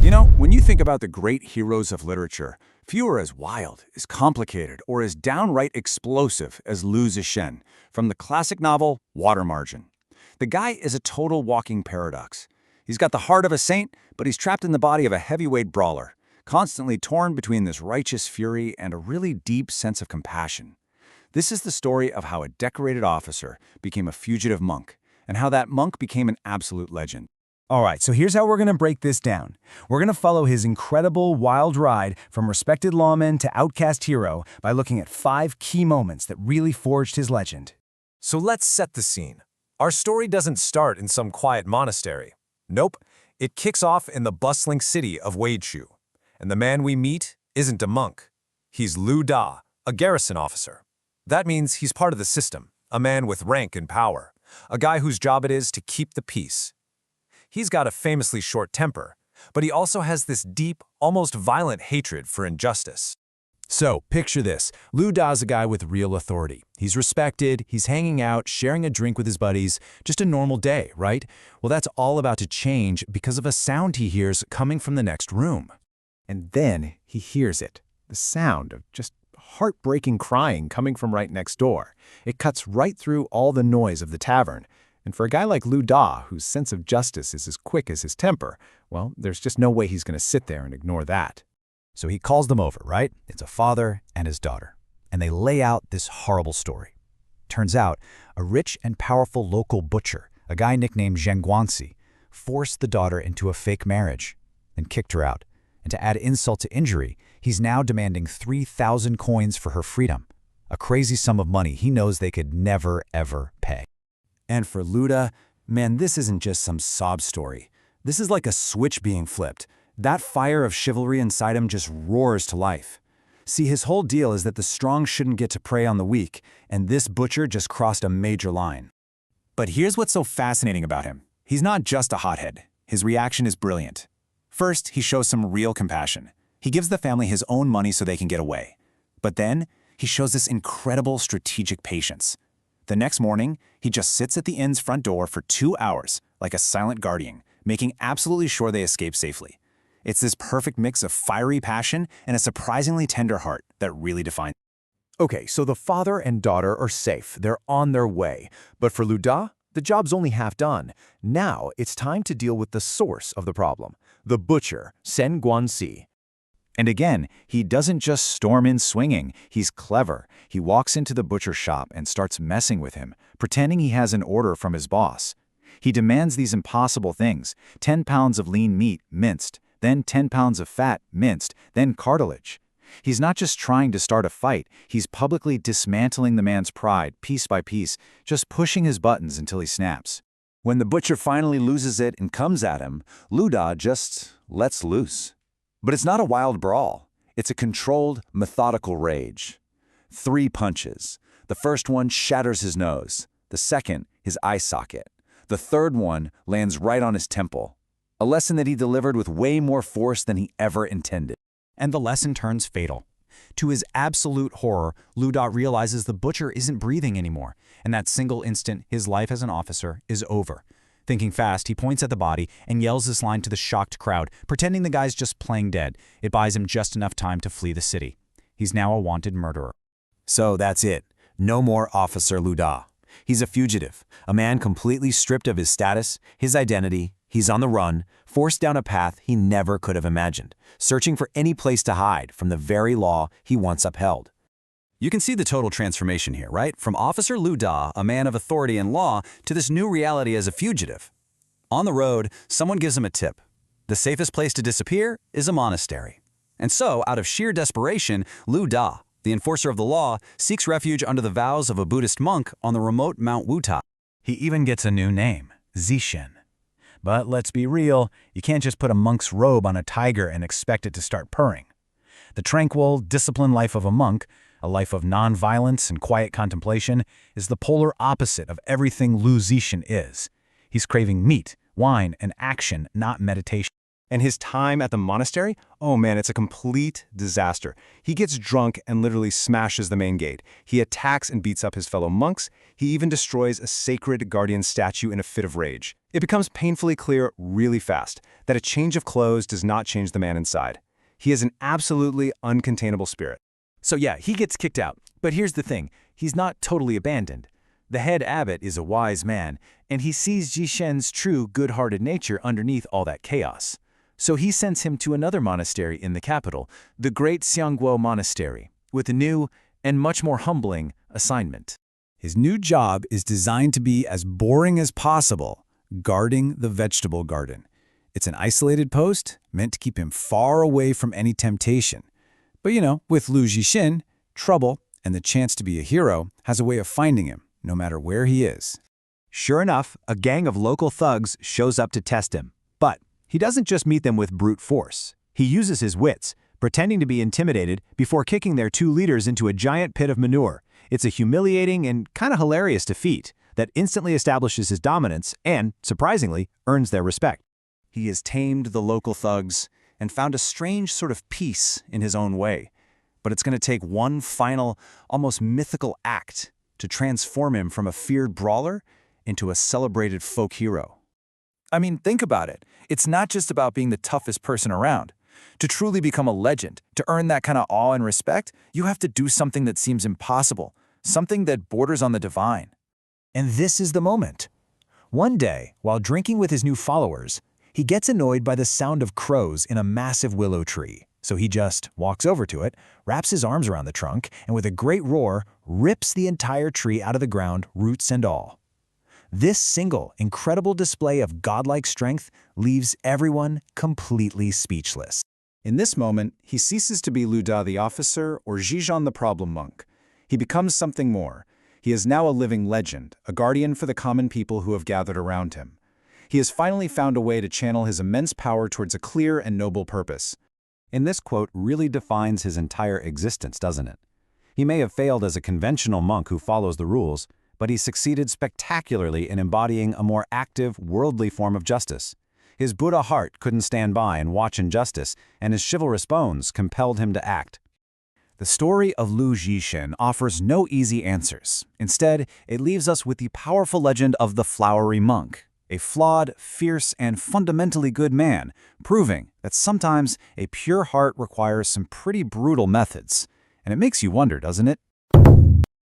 You know, when you think about the great heroes of literature, few are as wild, as complicated, or as downright explosive as Liu Zixin from the classic novel Water Margin. The guy is a total walking paradox. He's got the heart of a saint, but he's trapped in the body of a heavyweight brawler, constantly torn between this righteous fury and a really deep sense of compassion. This is the story of how a decorated officer became a fugitive monk, and how that monk became an absolute legend. All right, so here's how we're going to break this down. We're going to follow his incredible, wild ride from respected lawman to outcast hero by looking at 5 key moments that really forged his legend. So let's set the scene. Our story doesn't start in some quiet monastery. Nope, it kicks off in the bustling city of Waideshu. And the man we meet isn't a monk. He's Liu Da, a garrison officer. That means he's part of the system, a man with rank and power, a guy whose job it is to keep the peace. He's got a famously short temper, but he also has this deep, almost violent hatred for injustice. So, picture this. Liu Da's a guy with real authority. He's respected, he's hanging out, sharing a drink with his buddies, just a normal day, right? Well, that's all about to change because of a sound he hears coming from the next room. And then he hears it, the sound of just heartbreaking crying coming from right next door. It cuts right through all the noise of the tavern. And for a guy like Liu Da, whose sense of justice is as quick as his temper, well, there's just no way he's going to sit there and ignore that. So he calls them over, right? It's a father and his daughter. And they lay out this horrible story. Turns out, a rich and powerful local butcher, a guy nicknamed Zheng Guanxi, forced the daughter into a fake marriage and kicked her out. And to add insult to injury, he's now demanding 3,000 coins for her freedom, a crazy sum of money he knows they could never, ever pay. And for Liu Da, man, this isn't just some sob story. This is like a switch being flipped. That fire of chivalry inside him just roars to life. See, his whole deal is that the strong shouldn't get to prey on the weak, and this butcher just crossed a major line. But here's what's so fascinating about him. He's not just a hothead. His reaction is brilliant. First, he shows some real compassion. He gives the family his own money so they can get away. But then, he shows this incredible strategic patience. The next morning, he just sits at the inn's front door for 2 hours, like a silent guardian, making absolutely sure they escape safely. It's this perfect mix of fiery passion and a surprisingly tender heart that really defines. Okay, so the father and daughter are safe. They're on their way. But for Liu Da, the job's only half done. Now it's time to deal with the source of the problem, the butcher, Zheng Guanxi. And again, he doesn't just storm in swinging, he's clever. He walks into the butcher shop and starts messing with him, pretending he has an order from his boss. He demands these impossible things: 10 pounds of lean meat, minced, then 10 pounds of fat, minced, then cartilage. He's not just trying to start a fight, he's publicly dismantling the man's pride piece by piece, just pushing his buttons until he snaps. When the butcher finally loses it and comes at him, Liu Da just lets loose. But it's not a wild brawl. It's a controlled, methodical rage. 3 punches. The first one shatters his nose. The second, his eye socket. The third one lands right on his temple. A lesson that he delivered with way more force than he ever intended. And the lesson turns fatal. To his absolute horror, Liu Da realizes the butcher isn't breathing anymore. In that single instant, his life as an officer is over. Thinking fast, he points at the body and yells this line to the shocked crowd, pretending the guy's just playing dead. It buys him just enough time to flee the city. He's now a wanted murderer. So that's it. No more Officer Liu Da. He's a fugitive, a man completely stripped of his status, his identity. He's on the run, forced down a path he never could have imagined, searching for any place to hide from the very law he once upheld. You can see the total transformation here, right? From Officer Liu Da, a man of authority and law, to this new reality as a fugitive. On the road, someone gives him a tip. The safest place to disappear is a monastery. And so, out of sheer desperation, Liu Da, the enforcer of the law, seeks refuge under the vows of a Buddhist monk on the remote Mount Wuta. He even gets a new name, Zixin. But let's be real, you can't just put a monk's robe on a tiger and expect it to start purring. The tranquil, disciplined life of a monk, a life of non-violence and quiet contemplation, is the polar opposite of everything Liu Zixin is. He's craving meat, wine, and action, not meditation. And his time at the monastery? Oh man, it's a complete disaster. He gets drunk and literally smashes the main gate. He attacks and beats up his fellow monks. He even destroys a sacred guardian statue in a fit of rage. It becomes painfully clear really fast that a change of clothes does not change the man inside. He is an absolutely uncontainable spirit. So yeah, he gets kicked out. But here's the thing, he's not totally abandoned. The head abbot is a wise man, and he sees Jishen's true good-hearted nature underneath all that chaos. So he sends him to another monastery in the capital, the Great Xiangguo Monastery, with a new and much more humbling assignment. His new job is designed to be as boring as possible, guarding the vegetable garden. It's an isolated post, meant to keep him far away from any temptation. But with Lu Jixin, trouble and the chance to be a hero has a way of finding him, no matter where he is. Sure enough, a gang of local thugs shows up to test him. But he doesn't just meet them with brute force. He uses his wits, pretending to be intimidated before kicking their two leaders into a giant pit of manure. It's a humiliating and kind of hilarious defeat that instantly establishes his dominance and, surprisingly, earns their respect. He has tamed the local thugs and found a strange sort of peace in his own way. But it's going to take one final, almost mythical act to transform him from a feared brawler into a celebrated folk hero. I mean, think about it. It's not just about being the toughest person around. To truly become a legend, to earn that kind of awe and respect, you have to do something that seems impossible, something that borders on the divine. And this is the moment. One day, while drinking with his new followers, he gets annoyed by the sound of crows in a massive willow tree. So he just walks over to it, wraps his arms around the trunk, and with a great roar, rips the entire tree out of the ground, roots and all. This single, incredible display of godlike strength leaves everyone completely speechless. In this moment, he ceases to be Lu Da the officer or Zhizhan the problem monk. He becomes something more. He is now a living legend, a guardian for the common people who have gathered around him. He has finally found a way to channel his immense power towards a clear and noble purpose. And this quote really defines his entire existence, doesn't it? He may have failed as a conventional monk who follows the rules, but he succeeded spectacularly in embodying a more active, worldly form of justice. His Buddha heart couldn't stand by and watch injustice, and his chivalrous bones compelled him to act. The story of Lu Jixin offers no easy answers. Instead, it leaves us with the powerful legend of the flowery monk, a flawed, fierce, and fundamentally good man, proving that sometimes a pure heart requires some pretty brutal methods. And it makes you wonder, doesn't it?